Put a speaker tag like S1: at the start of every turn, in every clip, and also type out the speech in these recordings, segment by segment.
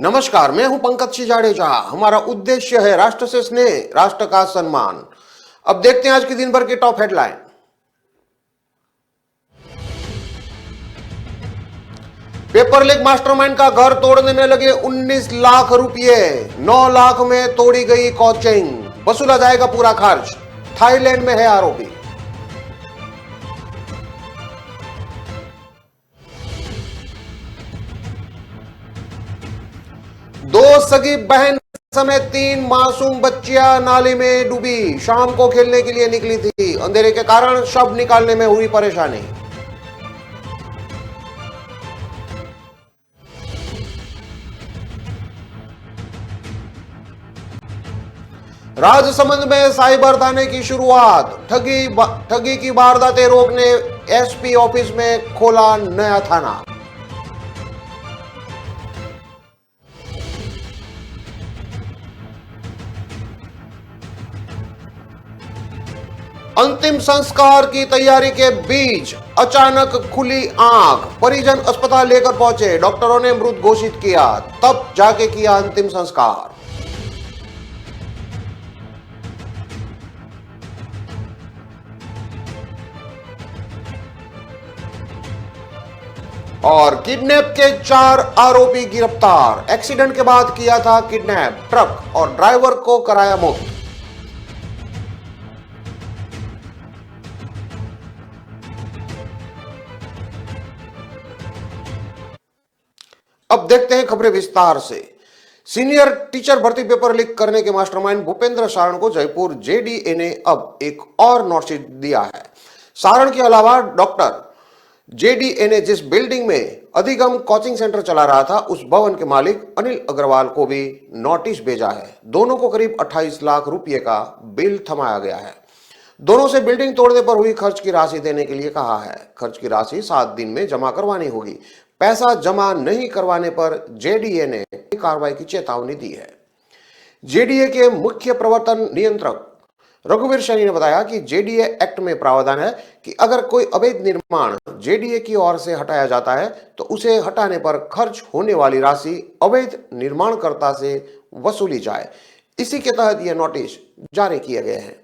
S1: नमस्कार, मैं हूं पंकज सिंह जाडेजा। हमारा उद्देश्य है राष्ट्र से स्नेह, राष्ट्र का सम्मान। अब देखते हैं आज की दिन भर की top headline. Paper leak mastermind का घर तोड़ने में लगे 19 लाख रुपए, 9 लाख में तोड़ी गई कोचिंग, वसूला जाएगा पूरा खर्च। थाईलैंड में है आरोपी। दो सगी बहन समेत 3 मासूम बच्चियां नाली में डूबी। शाम को खेलने के लिए निकली थी। अंधेरे के कारण शव निकालने में हुई परेशानी। राजसमंद में साइबर थाने की शुरुआत। ठगी की वारदातें रोकने एसपी ऑफिस में खोला नया थाना। अंतिम संस्कार की तैयारी के बीच अचानक खुली आंख। परिजन अस्पताल लेकर पहुंचे। डॉक्टरों ने मृत घोषित किया, तब जाके किया अंतिम संस्कार। और किडनैप के 4 आरोपी गिरफ्तार। एक्सीडेंट के बाद किया था किडनैप। ट्रक और ड्राइवर को कराया मुक्त। अब देखते हैं खबरें विस्तार से। सीनियर टीचर भर्ती पेपर लीक करने के मास्टरमाइंड भूपेंद्र सारण को जयपुर जेडीए ने अब एक और नोटिस दिया है। सारण के अलावा डॉक्टर जेडीए ने जिस बिल्डिंग में अधिगम कोचिंग सेंटर चला रहा था, उस भवन के मालिक अनिल अग्रवाल को भी नोटिस भेजा है। दोनों को करीब 28 लाख रुपए का बिल थमाया गया है। दोनों से बिल्डिंग तोड़ने पर हुई खर्च की राशि देने के लिए कहा है। खर्च की राशि 7 दिन में जमा करवानी होगी। पैसा जमा नहीं करवाने पर जेडीए ने कार्रवाई की चेतावनी दी है। जेडीए के मुख्य प्रवर्तन नियंत्रक रघुवीर शनि ने बताया कि जेडीए एक्ट में प्रावधान है कि अगर कोई अवैध निर्माण जेडीए की ओर से हटाया जाता है तो उसे हटाने पर खर्च होने वाली राशि अवैध निर्माणकर्ता से वसूली जाए। इसी के तहत यह नोटिस जारी किए गए हैं।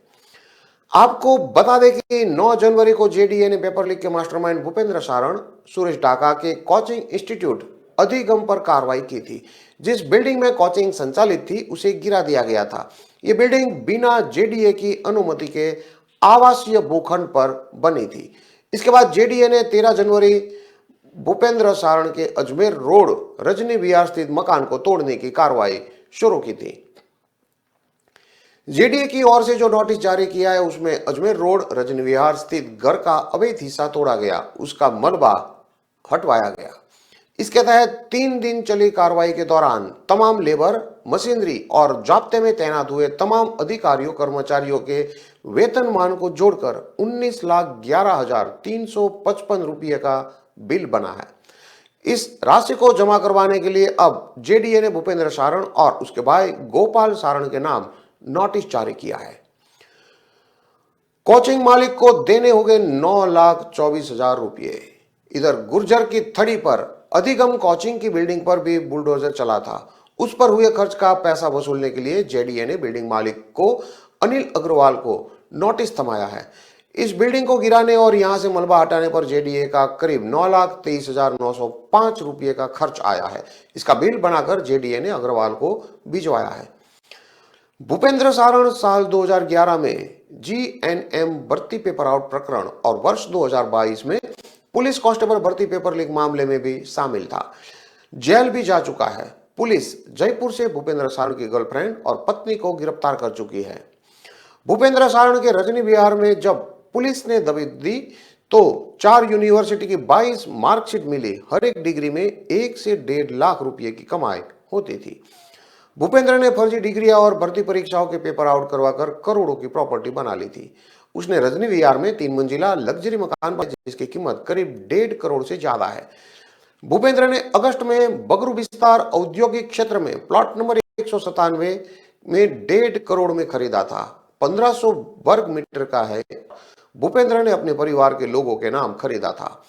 S1: आपको बता दें कि 9 जनवरी को जेडीए ने पेपर लीक के मास्टरमाइंड भूपेंद्र सारण, सुरेश ढाका के कोचिंग इंस्टीट्यूट अधिगम पर कार्रवाई की थी। जिस बिल्डिंग में कोचिंग संचालित थी उसे गिरा दिया गया था। यह बिल्डिंग बिना जेडीए की अनुमति के आवासीय भूखंड पर बनी थी। इसके बाद जेडीए ने 13 जनवरी भूपेंद्र सारण के अजमेर रोड रजनी विहार स्थित मकान को तोड़ने की कार्रवाई शुरू की थी। जेडीए की ओर से जो नोटिस जारी किया है उसमें अजमेर रोड रजनी विहार स्थित घर का अवैध हिस्सा तोड़ा गया, उसका मलबा हटवाया गया। इसके तहत 3 दिन चली कार्रवाई के दौरान तमाम लेबर, मशीनरी और जाब्ते में तैनात हुए तमाम अधिकारियों कर्मचारियों के वेतनमान को जोड़कर 19,11,355 रुपये का बिल बना है। इस राशि को जमा करवाने के लिए अब जेडीए ने भूपेंद्र सारण और उसके भाई गोपाल सारण के नाम नोटिस जारी किया है। कोचिंग मालिक को देने होंगे 9,24,000 रुपये। इधर गुर्जर की थड़ी पर अधिगम कोचिंग की बिल्डिंग पर भी बुलडोजर चला था। उस पर हुए खर्च का पैसा वसूलने के लिए जेडीए ने बिल्डिंग मालिक को अनिल अग्रवाल को नोटिस थमाया है। इस बिल्डिंग को गिराने और यहां से मलबा हटाने पर जेडीए का करीब 9,23,905 रुपये का खर्च आया है। इसका बिल बनाकर जेडीए ने अग्रवाल को भिजवाया है। भूपेंद्र सारण साल 2011 में जीएनएम भर्ती पेपर आउट प्रकरण और वर्ष 2022 में पुलिस कांस्टेबल भर्ती पेपर लीक मामले में भी शामिल था। जेल भी जा चुका है। पुलिस जयपुर से भूपेंद्र सारण की गर्लफ्रेंड और पत्नी को गिरफ्तार कर चुकी है। भूपेंद्र सारण के रजनी विहार में जब पुलिस ने दबिश दी तो 4 यूनिवर्सिटी की 22 मार्कशीट मिली। हर एक डिग्री में 1 से 1.5 लाख रुपए की कमाई होती थी। भूपेंद्र ने फर्जी डिग्रियां और भर्ती परीक्षाओं के पेपर आउट करवाकर करोड़ों की प्रॉपर्टी बना ली थी। उसने रजनी विहार में 3 मंजिला लग्जरी मकान बनाया जिसकी कीमत करीब 1.5 करोड़ से ज्यादा है। भूपेंद्र ने अगस्त में बगरू विस्तार औद्योगिक क्षेत्र में प्लॉट नंबर 197 में 1.5 करोड़ में खरीदा था। 1500 वर्ग मीटर का है। भूपेंद्र ने अपने परिवार के लोगों के नाम खरीदा था।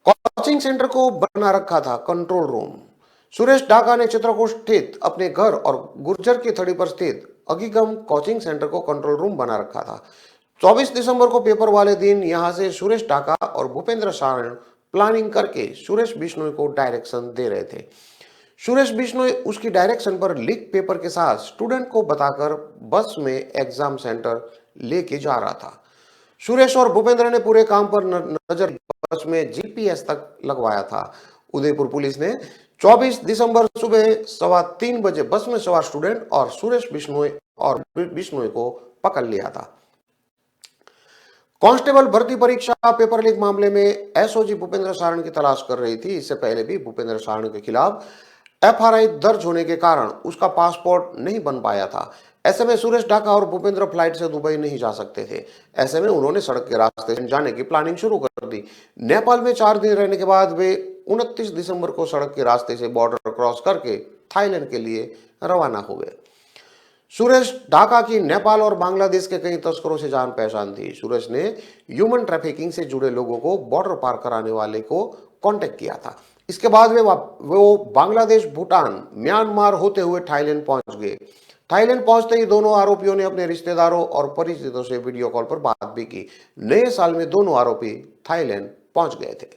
S1: कोचिंग सेंटर को बना रखा था कंट्रोल रूम। सुरेश ढाका ने चित्रकूट स्थित अपने घर और गुर्जर की थड़ी पर स्थित अगिगम कोचिंग सेंटर को कंट्रोल रूम बना रखा था। 24 दिसंबर को पेपर वाले दिन यहां से सुरेश ढाका और भूपेंद्र सारण प्लानिंग करके सुरेश बिश्नोई को डायरेक्शन दे रहे थे। सुरेश बिश्नोई उसकी डायरेक्शन पर लीक पेपर के साथ स्टूडेंट को बताकर बस में एग्जाम सेंटर लेके जा रहा था। सुरेश और भूपेंद्र ने पूरे काम पर नजर बस में जीपीएस तक लगवाया था। उदयपुर पुलिस ने 24 दिसंबर सुबह 3:15 बजे बस में सवार स्टूडेंट और सुरेश बिश्नोई को पकड़ लिया था। कांस्टेबल भर्ती परीक्षा पेपर लीक मामले में एसओजी भूपेंद्र सारण की तलाश कर रही थी। इससे पहले भी भूपेंद्र सारण के खिलाफ एफआरआई दर्ज होने के कारण उसका पासपोर्ट नहीं बन पाया था। ऐसे में सुरेश ढाका और भूपेंद्र फ्लाइट से दुबई नहीं जा सकते थे। ऐसे में उन्होंने सड़क के रास्ते से जाने की प्लानिंग शुरू कर दी। नेपाल में 4 दिन रहने के बाद वे 29 दिसंबर को सड़क के रास्ते से बॉर्डर क्रॉस करके थाईलैंड के लिए रवाना हो गए। सुरेश ढाका की नेपाल और बांग्लादेश के कई तस्करों से जान पहचान थी। सुरेश ने ह्यूमन ट्रैफिकिंग से जुड़े लोगों को बॉर्डर पार कराने वाले को कांटेक्ट किया था। इसके बाद वो बांग्लादेश, भूटान, म्यांमार होते हुए थाईलैंड पहुंच गए। थाईलैंड पहुंचते ही दोनों आरोपियों ने अपने रिश्तेदारों और परिचितों से वीडियो कॉल पर बात भी की। नए साल में दोनों आरोपी थाईलैंड पहुंच गए थे।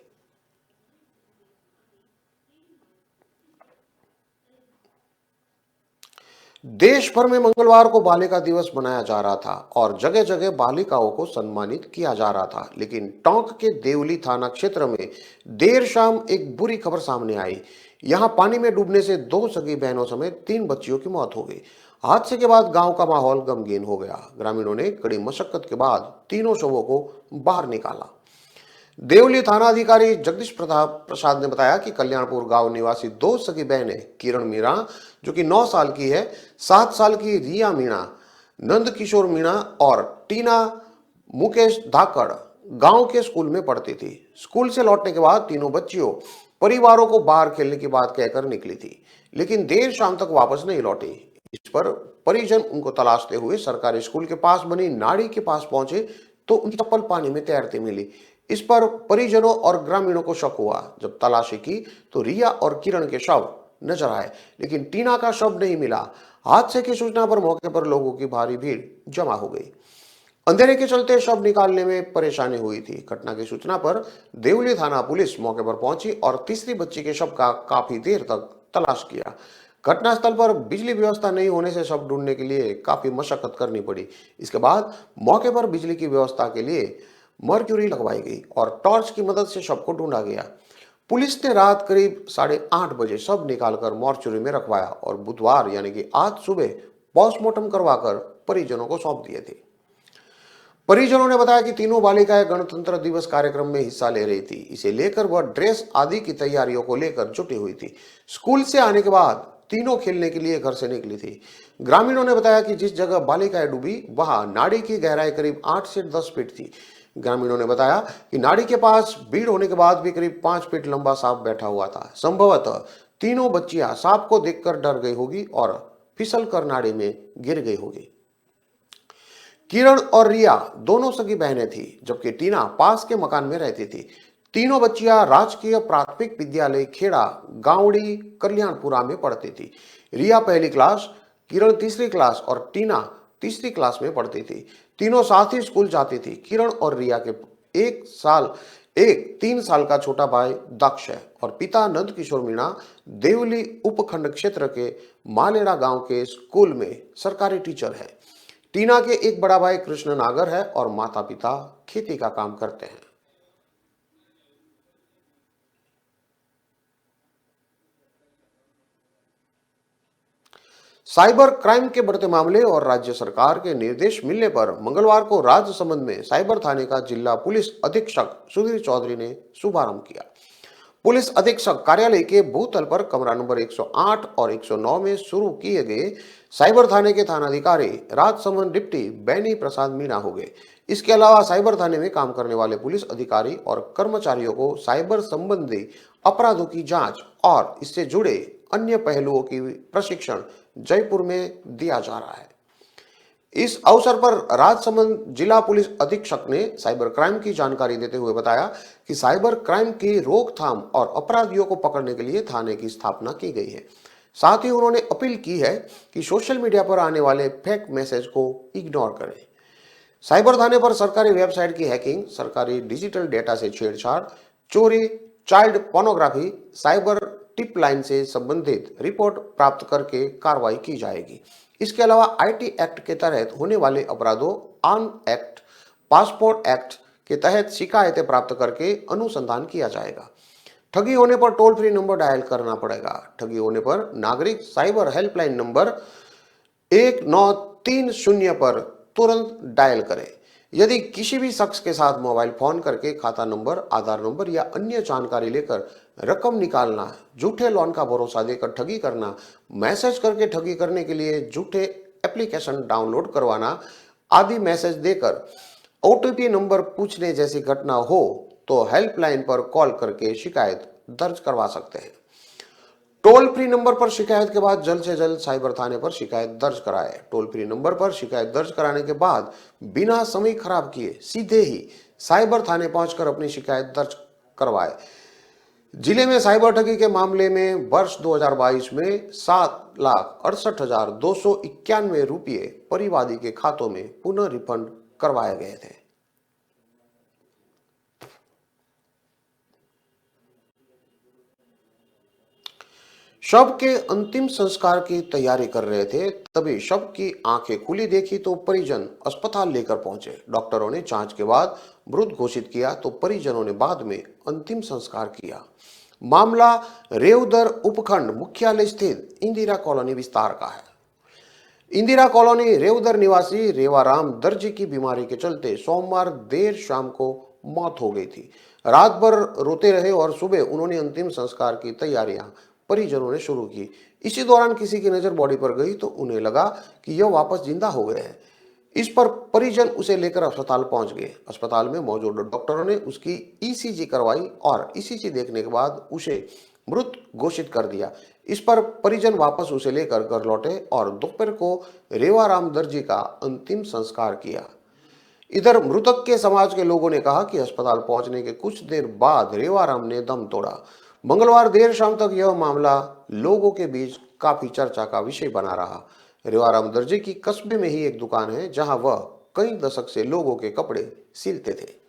S1: देश भर में मंगलवार को बालिका दिवस मनाया जा रहा था और जगह जगह बालिकाओं को सम्मानित किया जा रहा था। लेकिन टोंक के देवली थाना क्षेत्र में देर शाम एक बुरी खबर सामने आई। यहां पानी में डूबने से 2 सगी बहनों समेत 3 बच्चियों की मौत हो गई। हादसे के बाद गांव का माहौल गमगीन हो गया। ग्रामीणों ने कड़ी मशक्कत के बाद तीनों शवों को बाहर निकाला। देवली थाना अधिकारी जगदीश प्रसाद ने बताया कि कल्याणपुर गांव निवासी 2 सगी बहनें किरण मीणा जो कि 9 साल की है, 7 साल की रिया मीणा, नंद किशोर मीणा और टीना मुकेश धाकड़ गांव के स्कूल में पढ़ती थी। स्कूल से लौटने के बाद तीनों बच्चियों परिवारों को बाहर खेलने की बात कहकर निकली थी, लेकिन देर शाम तक वापस नहीं लौटी। इस पर परिजन उनको तलाशते हुए सरकारी स्कूल के पास बनी नाड़ी के पास पहुंचे तो उनकी चप्पल पानी में तैरती मिली। इस पर परिजनों और ग्रामीणों को शक हुआ। जब तलाशी की तो रिया और किरण के शव नजर आए, लेकिन टीना का शव नहीं मिला। हादसे की सूचना पर मौके पर लोगों की भारी भीड़ जमा हो गई। अंधेरे के चलते शव निकालने में परेशानी हुई थी। घटना की सूचना पर देवली थाना पुलिस मौके पर पहुंची और तीसरी बच्ची के शव का काफी देर तक तलाश किया। घटनास्थल पर बिजली व्यवस्था नहीं होने से शव ढूंढने के लिए काफी मशक्कत करनी पड़ी। इसके बाद मौके पर बिजली की व्यवस्था के लिए मर्क्यूरी लगवाई गई और टॉर्च की मदद से शव को ढूंढा गया। पुलिस ने रात करीब 8:30 बजे शव निकालकर मॉर्चुरी में रखवाया और बुधवार यानी कि आज सुबह पोस्टमार्टम करवाकर परिजनों को सौंप दिए थे। परिजनों ने बताया कि तीनों बालिकाएं गणतंत्र दिवस कार्यक्रम में हिस्सा ले रही थी। इसे लेकर वह ड्रेस आदि की तैयारियों को लेकर जुटी हुई थी। स्कूल से आने के बाद तीनों खेलने के लिए घर से निकली थी। ग्रामीणों ने बताया कि जिस जगह बालिकाएं डूबी वहां नाड़ी की गहराई करीब 8 से 10 फीट थी। ग्रामीणों ने बताया कि नाड़ी के पास भीड़ होने के बाद भी करीब 5 फीट लंबा सांप बैठा हुआ था। संभवतः तीनों बच्चियां सांप को देखकर डर गई होगी और फिसल कर नाड़ी में गिर गई होगी। किरण और रिया दोनों सगी बहनें थी, जबकि टीना पास के मकान में रहती थी। तीनों बच्चियां राजकीय प्राथमिक विद्यालय खेड़ा गांवड़ी कल्याणपुरा में पढ़ती थी। रिया पहली क्लास, किरण तीसरी क्लास और टीना तीसरी क्लास में पढ़ती थी। तीनों साथ ही स्कूल जाती थी। किरण और रिया के एक 3 साल का छोटा भाई दक्ष है और पिता नंद किशोर मीणा देवली उपखंड क्षेत्र के मालेड़ा गांव के स्कूल में सरकारी टीचर है। टीना के एक बड़ा भाई कृष्ण नागर है और माता पिता खेती का काम करते हैं। साइबर क्राइम के बढ़ते मामले और राज्य सरकार के निर्देश मिलने पर मंगलवार को राजसमंद में साइबर थाने का जिला पुलिस अधीक्षक सुधीर चौधरी ने शुभारंभ किया। पुलिस अधीक्षक कार्यालय के भूतल पर कमरा नंबर 108 और 109 में शुरू किए गए साइबर थाने के थानाधिकारी राजसमंद डिप्टी बैनी प्रसाद मीणा हो गए। इसके अलावा साइबर थाने में काम करने वाले पुलिस अधिकारी और कर्मचारियों को साइबर संबंधी अपराधों की जांच और इससे जुड़े अन्य पहलुओं की प्रशिक्षण जयपुर में दिया जा रहा है। इस अवसर पर राजसमंद जिला पुलिस अधीक्षक ने साइबर क्राइम की जानकारी देते हुए बताया कि साइबर क्राइम की रोकथाम और अपराधियों को पकड़ने के लिए थाने की स्थापना की गई है। साथ ही उन्होंने अपील की है कि सोशल मीडिया पर आने वाले फेक मैसेज को इग्नोर करें। साइबर थाने पर सरकारी वेबसाइट की हैकिंग, सरकारी डिजिटल डेटा से छेड़छाड़, चोरी, child pornography, cyber tip line से संबंधित रिपोर्ट प्राप्त करके कार्रवाई की जाएगी। इसके अलावा आईटी एक्ट के तहत होने वाले अपराधों, आर्म एक्ट, पासपोर्ट एक्ट के तहत शिकायतें प्राप्त करके अनुसंधान किया जाएगा। ठगी होने पर टोल फ्री नंबर डायल करना पड़ेगा। ठगी होने पर नागरिक साइबर हेल्पलाइन नंबर 1930 पर तुरंत डायल करें। यदि किसी भी शख्स के साथ मोबाइल फोन करके खाता नंबर, आधार नंबर या अन्य जानकारी लेकर रकम निकालना, झूठे लोन का भरोसा देकर ठगी करना, मैसेज करके ठगी करने के लिए झूठे एप्लीकेशन डाउनलोड करवाना आदि मैसेज देकर ओटीपी नंबर पूछने जैसी घटना हो तो हेल्पलाइन पर कॉल करके शिकायत दर्ज करवा सकते हैं। टोल फ्री नंबर पर शिकायत के बाद जल्द से जल्द साइबर थाने पर शिकायत दर्ज कराए। टोल फ्री नंबर पर शिकायत दर्ज कराने के बाद बिना समय खराब किए सीधे ही साइबर थाने पहुंचकर अपनी शिकायत दर्ज करवाए। जिले में साइबर ठगी के मामले में वर्ष 2022 में 7,68,291 रुपये परिवादी के खातों में पुनः रिफंड करवाए गए थे। शव के अंतिम संस्कार की तैयारी कर रहे थे, तभी शव की आंखें खुली देखी तो परिजन अस्पताल लेकर पहुंचे। डॉक्टरों ने जांच के बाद मृत घोषित किया तो परिजनों ने बाद में अंतिम संस्कार किया। मामला रेवदर उपखंड मुख्यालय स्थित इंदिरा कॉलोनी विस्तार का है। इंदिरा कॉलोनी रेवदर निवासी रेवाराम दर्जी की बीमारी के चलते सोमवार देर शाम को मौत हो गई थी। रात भर रोते रहे और सुबह उन्होंने अंतिम संस्कार की तैयारियां परिजनों ने शुरू की। इसी दौरान किसी की नजर बॉडी पर गई तो उन्हें लगा कि यह वापस जिंदा हो गए हैं। इस पर परिजन उसे लेकर अस्पताल पहुंच गए। अस्पताल में मौजूद डॉक्टरों ने उसकी ईसीजी करवाई और ईसीजी देखने के बाद उसे मृत घोषित कर दिया। इस पर परिजन वापस उसे लेकर घर लौटे और दोपहर को रेवाराम दर्जी का अंतिम संस्कार किया। इधर मृतक के समाज के लोगों ने कहा कि अस्पताल पहुंचने के कुछ देर बाद रेवाराम ने दम तोड़ा। मंगलवार देर शाम तक यह मामला लोगों के बीच काफी चर्चा का विषय बना रहा। रेवाराम दर्जी की कस्बे में ही एक दुकान है जहां वह कई दशक से लोगों के कपड़े सिलते थे।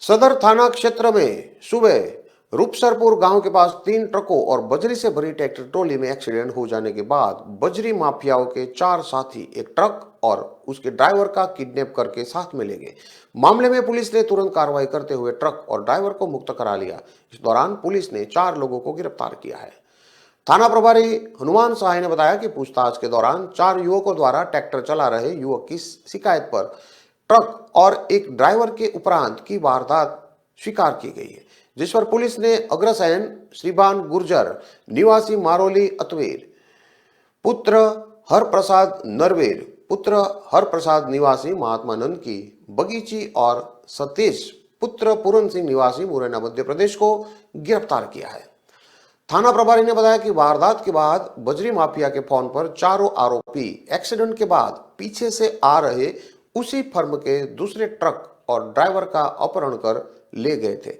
S1: सदर थाना क्षेत्र में सुबह रूपसरपुर गांव के पास 3 ट्रकों और बजरी से भरी ट्रैक्टर ट्रॉली में एक्सीडेंट हो जाने के बाद बजरी माफियाओं के 4 साथी एक ट्रक और उसके ड्राइवर का किडनैप करके साथ में ले गए। मामले में पुलिस ने तुरंत कार्रवाई करते हुए ट्रक और ड्राइवर को मुक्त करा लिया। इस दौरान पुलिस ने 4 लोगों को गिरफ्तार किया है। थाना प्रभारी हनुमान सहाय ने बताया कि पूछताछ के दौरान 4 युवकों द्वारा ट्रैक्टर चला रहे युवक की शिकायत पर ट्रक और एक ड्राइवर के उपरांत की वारदात स्वीकार की गई है, जिस पर पुलिस ने अग्रसेन श्रीबान गुर्जर निवासी मारोली अतवेर, पुत्र हरप्रसाद नरवेर, पुत्र हरप्रसाद निवासी महात्मानंद की बगीची और सतीश पुत्र पूरन सिंह निवासी मुरैना मध्य प्रदेश को गिरफ्तार किया है। थाना प्रभारी ने बताया कि वारदात के बाद बजरी माफिया के फोन पर चारों आरोपी एक्सीडेंट के बाद पीछे से आ रहे उसी फर्म के दूसरे ट्रक और ड्राइवर का अपहरण कर ले गए थे,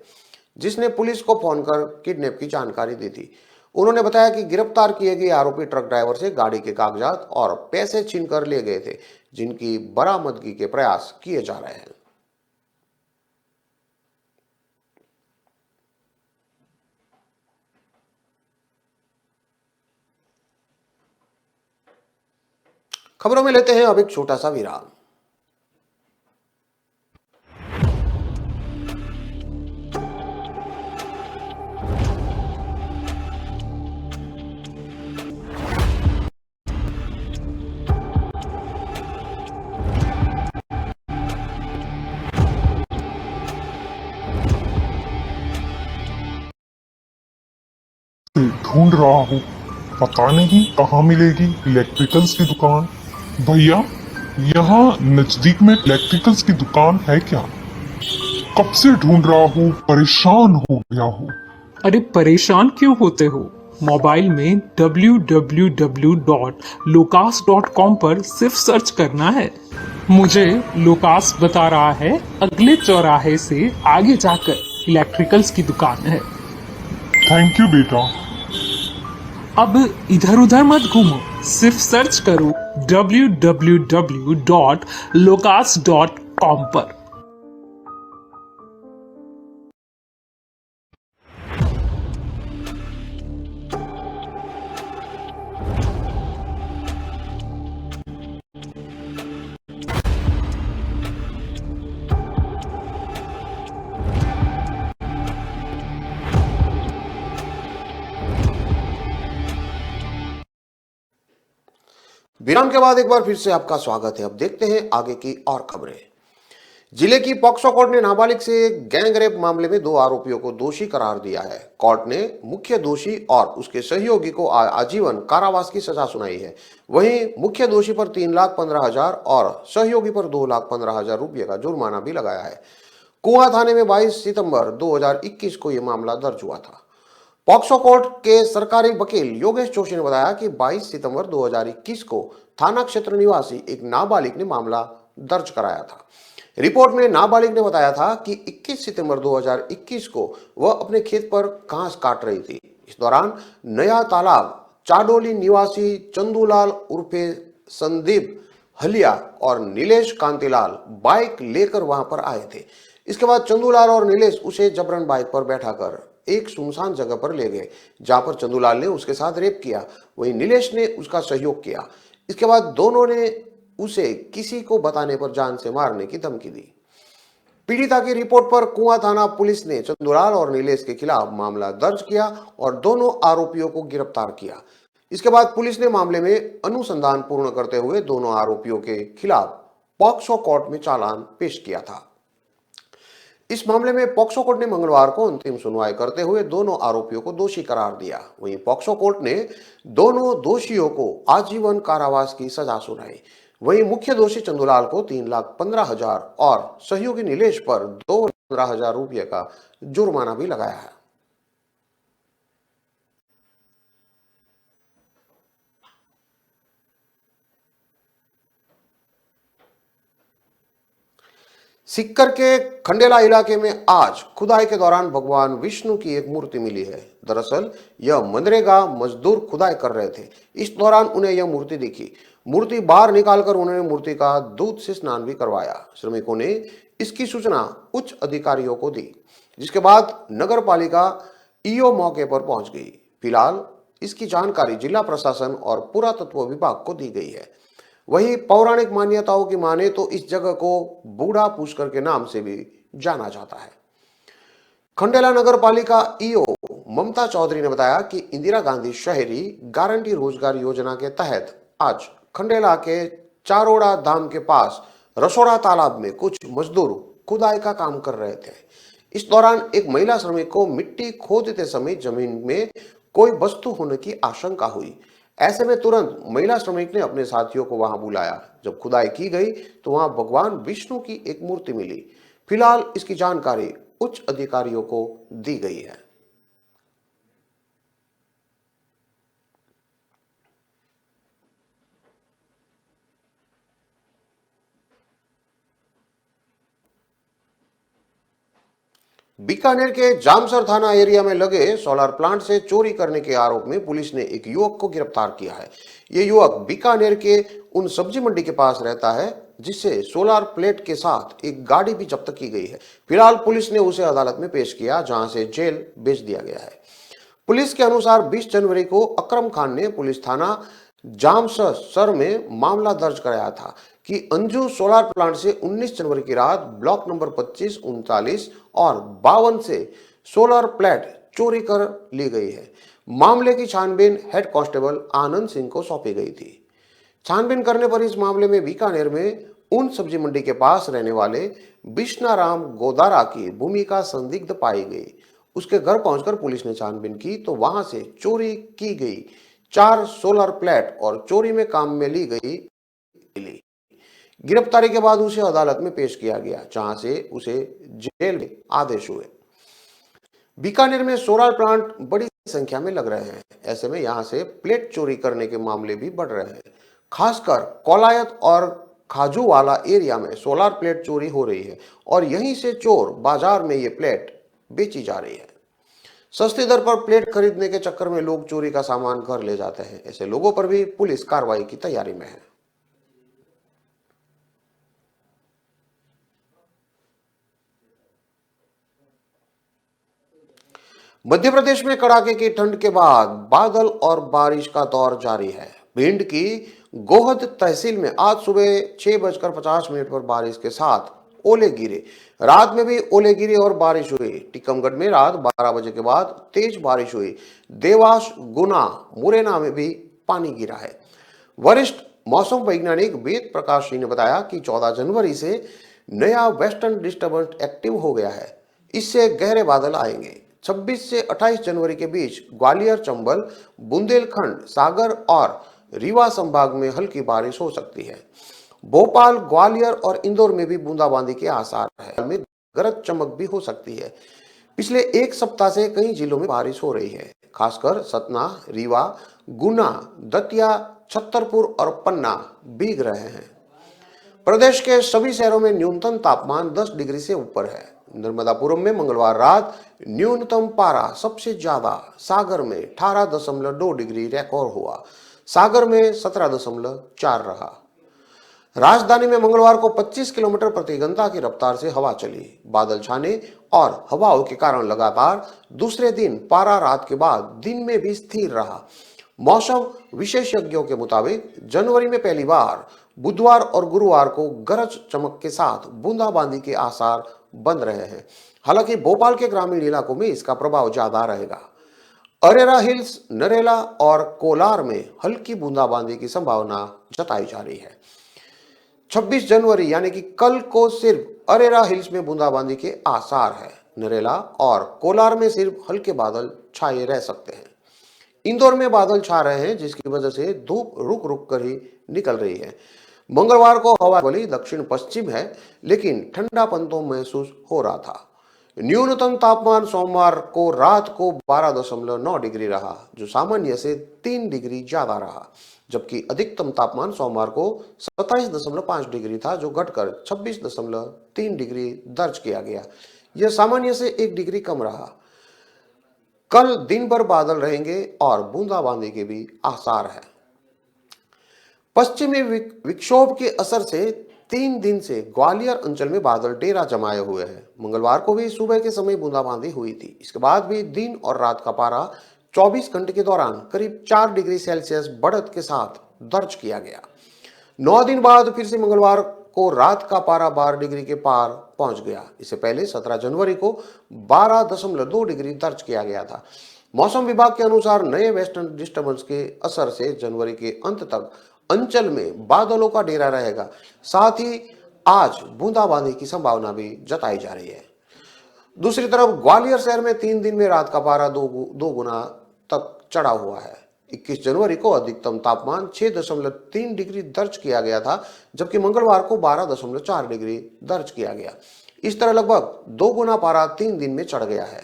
S1: जिसने पुलिस को फोन कर किडनैप की जानकारी दी थी। उन्होंने बताया कि गिरफ्तार किए गए आरोपी ट्रक ड्राइवर से गाड़ी के कागजात और पैसे छीनकर ले गए थे, जिनकी बरामदगी के प्रयास किए जा रहे हैं। खबरों में लेते हैं अब एक छोटा सा विराम।
S2: ढूंढ रहा हूँ, पता नहीं कहाँ मिलेगी इलेक्ट्रिकल्स की दुकान। भैया, यहाँ नजदीक में इलेक्ट्रिकल्स की दुकान है क्या? कब से ढूंढ रहा हूँ, परेशान हो गया हूँ।
S3: अरे परेशान क्यों होते हो? मोबाइल में www.locas.com पर सिर्फ सर्च करना है। मुझे लोकास बता रहा है अगले चौराहे से आगे जाकर इलेक्ट्रिकल्स की दुकान है।
S2: थैंक यू बेटा।
S3: अब इधर उधर मत घूमो, सिर्फ सर्च करो www.locas.com पर।
S1: विराम के बाद एक बार फिर से आपका स्वागत है। अब देखते हैं आगे की और खबरें। जिले की पॉक्सो कोर्ट ने नाबालिग से गैंग रेप मामले में 2 आरोपियों को दोषी करार दिया है। कोर्ट ने मुख्य दोषी और उसके सहयोगी को आजीवन कारावास की सजा सुनाई है। वहीं मुख्य दोषी पर 3,15,000 और सहयोगी पर 2,15,000 रुपये का जुर्माना भी लगाया है। कुआं थाने में 22 सितंबर 2021 को यह मामला दर्ज हुआ था। पॉक्सो कोर्ट के सरकारी वकील योगेश जोशी ने बताया कि 22 सितंबर 2021 को थाना क्षेत्र निवासी एक नाबालिग ने मामला दर्ज कराया था। रिपोर्ट में नाबालिग ने बताया था कि 21 सितंबर 2021 को वह अपने खेत पर घास काट रही थी। इस दौरान नया तालाब चाडोली निवासी चंदूलाल उर्फे संदीप हलिया और नीलेश कांतिलाल बाइक लेकर वहां पर आए थे। इसके बाद चंदूलाल और नीलेश उसे जबरन बाइक पर बैठाकर एक सुनसान जगह पर ले गए, जहां पर चंदूलाल ने उसके साथ रेप किया। वहीं नीलेश ने उसका सहयोग किया। इसके बाद दोनों ने उसे किसी को बताने पर जान से मारने की धमकी दी। पीड़िता की रिपोर्ट पर कुआं थाना पुलिस ने चंदूलाल और नीलेश के खिलाफ मामला दर्ज किया और दोनों आरोपियों को गिरफ्तार किया। इसके बाद पुलिस ने मामले में अनुसंधान पूर्ण करते हुए दोनों आरोपियों के खिलाफ पॉक्सो कोर्ट में चालान पेश किया था। इस मामले में पॉक्सो कोर्ट ने मंगलवार को अंतिम सुनवाई करते हुए दोनों आरोपियों को दोषी करार दिया। वहीं पॉक्सो कोर्ट ने दोनों दोषियों को आजीवन कारावास की सजा सुनाई। वहीं मुख्य दोषी चंदूलाल को 3,15,000 और सहयोगी नीलेश पर 2,15,000 रुपये का जुर्माना भी लगाया है। सिक्कर के खंडेला इलाके में आज खुदाई के दौरान भगवान विष्णु की एक मूर्ति मिली है। दरअसल यह मनरेगा मजदूर खुदाई कर रहे थे। इस दौरान उन्हें यह मूर्ति दिखी। मूर्ति बाहर निकालकर उन्होंने मूर्ति का दूध से स्नान भी करवाया। श्रमिकों ने इसकी सूचना उच्च अधिकारियों को दी, जिसके बाद नगर पालिका ईओ मौके पर पहुंच गई। फिलहाल इसकी जानकारी जिला प्रशासन और पुरातत्व विभाग को दी गई है। वहीं पौराणिक मान्यताओं की माने तो इस जगह को बूढ़ा पुष्कर के नाम से भी जाना जाता है। खंडेला नगर पालिका ईओ ममता चौधरी ने बताया कि इंदिरा गांधी शहरी गारंटी रोजगार योजना के तहत आज खंडेला के चारोड़ा धाम के पास रसोड़ा तालाब में कुछ मजदूर खुदाई का काम कर रहे थे। इस दौरान एक महिला श्रमिक को मिट्टी खोदते समय जमीन में कोई वस्तु होने की आशंका हुई। ऐसे में तुरंत महिला श्रमिक ने अपने साथियों को वहां बुलाया। जब खुदाई की गई तो वहां भगवान विष्णु की एक मूर्ति मिली। फिलहाल इसकी जानकारी उच्च अधिकारियों को दी गई है। बीकानेर के जामसर थाना एरिया में लगे सोलर प्लांट से चोरी करने के आरोप में पुलिस ने एक युवक को गिरफ्तार किया है। ये युवक बीकानेर के उन सब्जी मंडी के पास रहता है जिससे सोलर प्लेट के साथ एक गाड़ी भी जब्त की गई है। फिलहाल पुलिस ने उसे अदालत में पेश किया, जहां से जेल भेज दिया गया है। पुलिस के अनुसार 20 जनवरी को अकरम खान ने पुलिस थाना जामसर में मामला दर्ज कराया था कि अंजू सोलर प्लांट से 19 जनवरी की रात ब्लॉक नंबर 25, 39 और 52 से सोलर प्लेट चोरी कर ली गई है। मामले की छानबीन हेड कांस्टेबल आनंद सिंह को सौंपी गई थी। छानबीन करने पर इस मामले में बीकानेर में उन सब्जी मंडी के पास रहने वाले बिश्नाराम गोदारा की भूमिका संदिग्ध पाई गई। उसके घर पहुंचकर पुलिस ने छानबीन की तो वहां से चोरी की गई 4 सोलर प्लेट और चोरी में काम में ली गई मिली। गिरफ्तारी के बाद उसे अदालत में पेश किया गया, जहां से उसे जेल में आदेश हुए। बीकानेर में सोलर प्लांट बड़ी संख्या में लग रहे हैं। ऐसे में यहां से प्लेट चोरी करने के मामले भी बढ़ रहे हैं। खासकर कौलायत और खाजूवाला एरिया में सोलर प्लेट चोरी हो रही है और यहीं से चोर बाजार में ये प्लेट बेची जा रही है। सस्ती दर पर प्लेट खरीदने के चक्कर में लोग चोरी का सामान घर ले जाते हैं। ऐसे लोगों पर भी पुलिस कार्रवाई की तैयारी में है। मध्य प्रदेश में कड़ाके की ठंड के बाद बादल और बारिश का दौर जारी है। भिंड की गोहद तहसील में आज सुबह 6:50 पर बारिश के साथ ओले गिरे। रात में भी ओले गिरे और बारिश हुई। टीकमगढ़ में रात 12 बजे के बाद तेज बारिश हुई। देवास, गुना, मुरैना में भी पानी गिरा है। वरिष्ठ मौसम वैज्ञानिक वेद प्रकाश सिंह ने बताया कि 14 जनवरी से नया वेस्टर्न डिस्टर्बेंस एक्टिव हो गया है। इससे गहरे बादल आएंगे। 26 से 28 जनवरी के बीच ग्वालियर, चंबल, बुंदेलखंड, सागर और रीवा संभाग में हल्की बारिश हो सकती है। भोपाल, ग्वालियर और इंदौर में भी बूंदाबांदी के आसार है। में गरज चमक भी हो सकती है। पिछले एक सप्ताह से कई जिलों में बारिश हो रही है। खासकर सतना, रीवा, गुना, दतिया, छतरपुर और पन्ना भीग रहे हैं। प्रदेश के सभी शहरों में न्यूनतम तापमान 10 डिग्री से ऊपर है। नर्मदापुरम में मंगलवार रात न्यूनतम पारा सबसे ज्यादा सागर में 18.2 डिग्री रिकॉर्ड हुआ। सागर में 17.4 रहा। राजधानी में मंगलवार को 25 किलोमीटर प्रति घंटा की रफ्तार से हवा चली। बादल छाने और हवाओं के कारण लगातार दूसरे दिन पारा रात के बाद दिन में भी स्थिर रहा। मौसम विशेषज्ञों के मुताबिक जनवरी में पहली बार बुधवार और गुरुवार को गरज चमक के साथ बूंदाबांदी के आसार बन रहे हैं। हालांकि भोपाल के ग्रामीण इलाकों में इसका प्रभाव ज्यादा रहेगा। अरेरा हिल्स, नरेला और कोलार में हल्की बूंदाबांदी की संभावना जताई जा रही है। 26 जनवरी यानी कि कल को सिर्फ अरेरा हिल्स में बूंदाबांदी के आसार है। नरेला और कोलार में सिर्फ हल्के बादल छाए रह सकते हैं। इंदौर में बादल छा रहे हैं, जिसकी वजह से धूप रुक रुक कर ही निकल रही है। मंगलवार को हवा भले दक्षिण पश्चिम है, लेकिन ठंडापन तो महसूस हो रहा था। न्यूनतम तापमान सोमवार को रात को 12.9 डिग्री रहा, जो सामान्य से 3 डिग्री ज्यादा रहा। जबकि अधिकतम तापमान सोमवार को 27.5 डिग्री था, जो घटकर 26.3 डिग्री दर्ज किया गया। यह सामान्य से 1 डिग्री कम रहा। कल दिन भर बादल रहेंगे और बूंदाबांदी के भी आसार है। पश्चिमी विक्षोभ के असर से 3 दिन से ग्वालियर अंचल में बादल डेरा जमाए हुए हैं। मंगलवार को भी सुबह के समय बूंदाबांदी हुई थी। इसके बाद भी दिन और रात का पारा 24 घंटे के दौरान करीब 4 डिग्री सेल्सियस बढ़त के साथ दर्ज किया गया। 9 दिन बाद फिर से मंगलवार को रात का पारा 12 डिग्री के पार पहुंच गया। इससे पहले 17 जनवरी को 12.2 डिग्री दर्ज किया गया था। मौसम विभाग के अनुसार नए वेस्टर्न डिस्टर्बेंस के असर से जनवरी के अंत तक अंचल में बादलों का डेरा रहेगा। साथ ही आज बूंदाबांदी की संभावना भी जताई जा रही है। दूसरी तरफ ग्वालियर शहर में 3 दिन में रात का पारा दो गुना तक चढ़ा हुआ है। 21 जनवरी को अधिकतम तापमान 6.3 डिग्री दर्ज किया गया था, जबकि मंगलवार को 12.4 डिग्री दर्ज किया गया। इस तरह लगभग 2 गुना पारा 3 दिन में चढ़ गया है।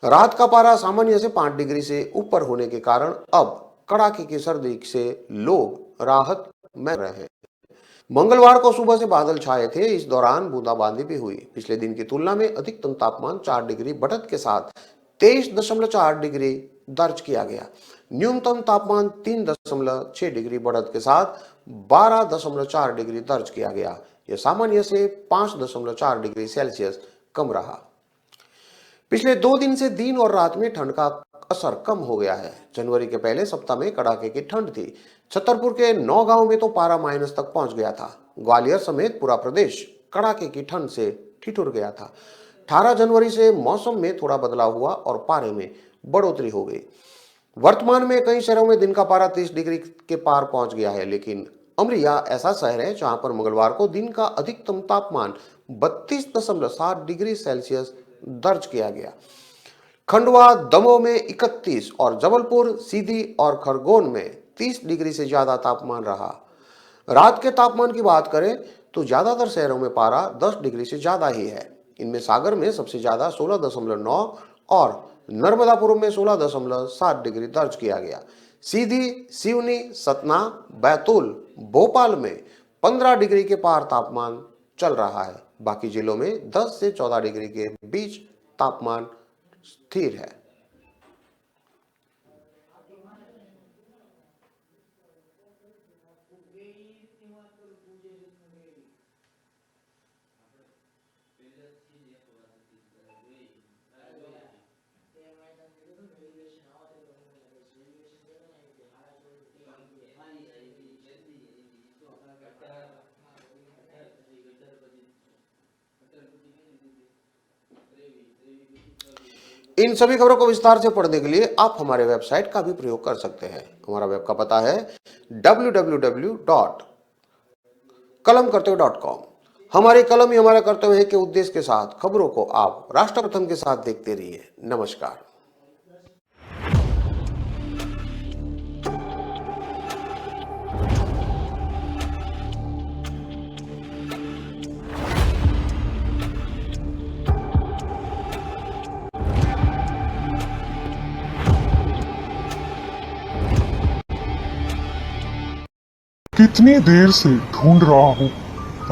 S1: रात का पारा सामान्य से 5 डिग्री से ऊपर होने के कारण अब कड़ाके की सर्दी से लोग राहत में रहे हैं। मंगलवार को सुबह से बादल छाए थे। इस दौरान बूंदाबांदी भी हुई। पिछले दिन की तुलना में अधिकतम तापमान 4 डिग्री बढ़त के साथ 23.4 डिग्री दर्ज किया गया। न्यूनतम तापमान 3.6 डिग्री बढ़त के साथ 12.4 डिग्री दर्ज किया गया। यह सामान्य से 5.4 डिग्री सेल्सियस कम रहा। पिछले 2 दिन से दिन और रात में ठंड का असर कम हो गया है। जनवरी के पहले सप्ताह में कड़ाके की ठंड थी। छतरपुर के 9 गांव में तो पारा माइनस तक पहुंच गया था। ग्वालियर समेत पूरा प्रदेश कड़ाके की ठंड से ठिठुर गया था। 18 जनवरी से मौसम में थोड़ा बदलाव हुआ और पारे में बढ़ोतरी हो गई। वर्तमान में कई शहरों में दिन का पारा 30 डिग्री के पार पहुंच गया है, लेकिन अमरिया ऐसा शहर है जहां पर मंगलवार को दिन का अधिकतम तापमान 32.7 डिग्री सेल्सियस दर्ज किया गया। खंडवा, दमोह में 31 और जबलपुर, सीधी और खरगोन में 30 डिग्री से ज्यादा तापमान रहा। रात के तापमान की बात करें तो ज्यादातर शहरों में पारा 10 डिग्री से ज्यादा ही है। इनमें सागर में सबसे ज्यादा 16.9 और नर्मदापुरम में 16.7 डिग्री दर्ज किया गया। सीधी, सिवनी, सतना, बैतूल, भोपाल में 15 डिग्री के पार तापमान चल रहा है। बाकी जिलों में 10 से 14 डिग्री के बीच तापमान स्थिर है। इन सभी खबरों को विस्तार से पढ़ने के लिए आप हमारे वेबसाइट का भी प्रयोग कर सकते हैं। हमारा वेब का पता है www.kalamkartavya.com। हमारी कलम ही हमारा कर्तव्य है के उद्देश्य के साथ खबरों को आप राष्ट्र प्रथम के साथ देखते रहिए। नमस्कार।
S2: कितनी देर से ढूंढ रहा हूँ